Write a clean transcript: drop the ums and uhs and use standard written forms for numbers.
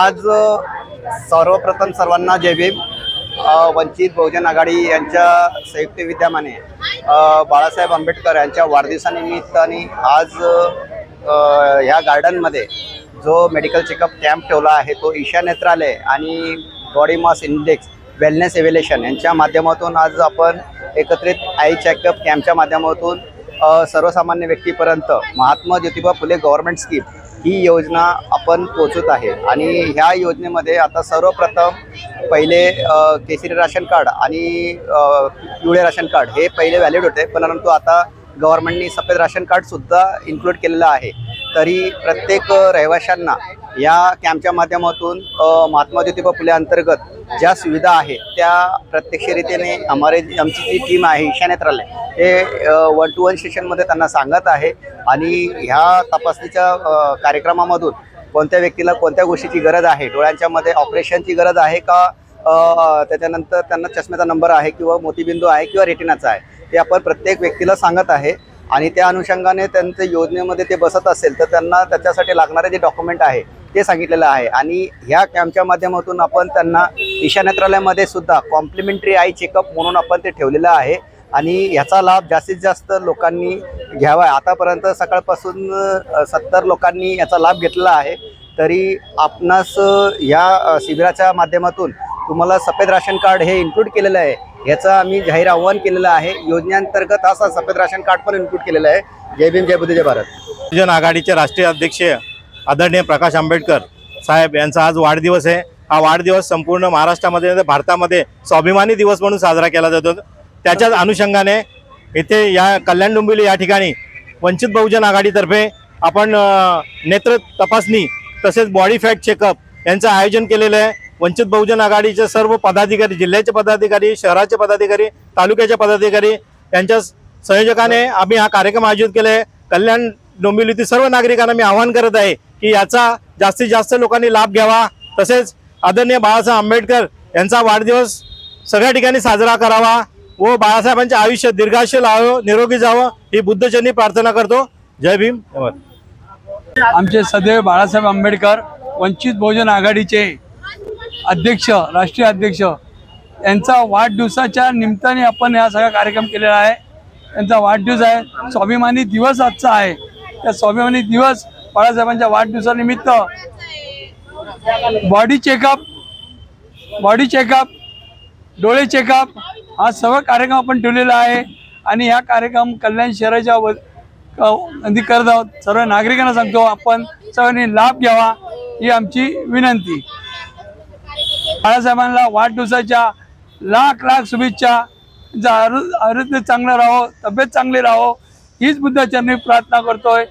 आज सर्वप्रथम सर्वांना जय भीम। वंचित बहुजन आघाडी यांच्या संयुक्त विद्यमाने बाळासाहेब आंबेडकर यांच्या वाढदिवसानिमित्ताने आज ह्या गार्डनमध्ये जो मेडिकल चेकअप कॅम्प ठेवला आहे तो ईशा नेत्रालय आणि बॉडी मास इंडेक्स वेलनेस एव्हल्युशन यांच्या माध्यमातून आज आपण एकत्रित आय चेकअप कॅम्पच्या माध्यमातून सर्वसामान्य व्यक्तीपर्यंत महात्मा ज्योतिबा फुले गव्हर्नमेंट स्कीम ही योजना आपण पोहोचत आहे। आणि ह्या योजनेमध्ये आता सर्वप्रथम पहिले केसरी राशन कार्ड आणि पिवळे राशन कार्ड हे पहिले व्हॅलिड होते, परंतु आता गव्हर्नमेंटनी सफेद राशन कार्डसुद्धा इन्क्लूड केलेलं आहे। तरी प्रत्येक रहिवाशांना या कॅम्पच्या माध्यमातून महात्मा ज्योतिबा फुले अंतर्गत ज्या सुविधा आहेत त्या प्रत्यक्षरित्याने आमची जी टीम आहे ईशा नेत्रालय हे 1-to-1 सेशनमध्ये त्यांना सांगत आहे। आणि ह्या तपासणीच्या कार्यक्रमामधून कोणत्या व्यक्तीला कोणत्या गोष्टीची गरज आहे, डोळ्यांच्यामध्ये ऑपरेशनची गरज आहे का, त्याच्यानंतर त्यांना चष्म्याचा नंबर आहे किंवा मोतीबिंदू आहे किंवा रेटिनाचा आहे, हे आपण प्रत्येक व्यक्तीला सांगत आहे। आणि त्या अनुषंगाने त्यांच्या योजनेमध्ये ते बसत असेल तर त्यांना त्याच्यासाठी लागणारे जे डॉक्युमेंट आहे ते सांगितलेलं आहे। आणि ह्या कॅम्पच्या माध्यमातून आपण त्यांना ईशा नेत्रालयामध्ये सुद्धा कॉम्प्लिमेंटरी आय चेकअप म्हणून आपण ते ठेवलेलं आहे आणि ह्याचा लाभ जास्तीत जास्त लोकांनी घ्यावा। आतापर्यंत सकाळपासून 70 लोकांनी याचा लाभ घेतलेला आहे। तरी आपणास या शिबिराच्या माध्यमातून तुम्हाला सफेद राशन कार्ड हे इन्क्लूड केलेलं आहे, याचं आम्ही जाहीर आव्हान केलेलं आहे। योजनेअंतर्गत असा सफेद राशन कार्ड पण इन्क्लूड केलेलं आहे। जय भीम, जय बुद्ध, जय भारत। बहुजन आघाडीचे राष्ट्रीय अध्यक्ष आदरणीय प्रकाश आंबेडकर साहेब यांचा आज वाढदिवस आहे। हा वाढदिवस संपूर्ण महाराष्ट्रामध्ये भारतामध्ये स्वाभिमानी दिवस म्हणून साजरा केला जातो। त्याच्याच अनुषंगाने इथे या कल्याण डोंबिवली या ठिकाणी वंचित बहुजन आघाडीतर्फे आपण नेत्र तपासणी तसेच बॉडी फॅट चेकअप यांचं आयोजन केलेलं आहे। वंचित बहुजन आघाडीचे सर्व पदाधिकारी, जिल्ह्याचे पदाधिकारी, शहराचे पदाधिकारी, तालुक्याचे पदाधिकारी यांच्या संयोजकाने आम्ही हा कार्यक्रम आयोजित केला आहे। कल्याण डोंबिवलीतील सर्व नागरिकांना मी आवाहन करत आहे की याचा जास्तीत जास्त लोकांनी लाभ घ्यावा, तसेच आदरणीय बाळासाहेब आंबेडकर यांचा वाढदिवस सगळ्या ठिकाणी साजरा करावा व बाळासाहेबांचे आयुष्य दीर्घायुष्य लावावं, निरोगी जावं ही बुद्धचरणी प्रार्थना करतो। जय भीम। आमचे सदैव बाळासाहेब आंबेडकर वंचित बहुजन आघाडीचे अध्यक्ष, राष्ट्रीय अध्यक्ष यांचा वाढदिवसाच्या निमित्ताने आपण हा सगळा कार्यक्रम केलेला आहे। त्यांचा वाढदिवस आहे, स्वाभिमानी दिवस आजचा आहे। त्या स्वाभिमानी दिवस बाळासाहेबांच्या वाढदिवसानिमित्त बॉडी चेकअप, डोळे चेकअप हा सगळा कार्यक्रम आपण ठेवलेला आहे। आणि हा कार्यक्रम कल्याण शहराच्या करत आहोत। सर्व नागरिकांना सांगतो आपण सर्वांनी लाभ घ्यावा ही आमची विनंती। बाळासाहेबांना वाढदिवसाच्या लाख शुभेच्छा। आरोग्य चांगलं राहो, तब्येत चांगली राहो हीच बुद्धचरणी प्रार्थना करतोय।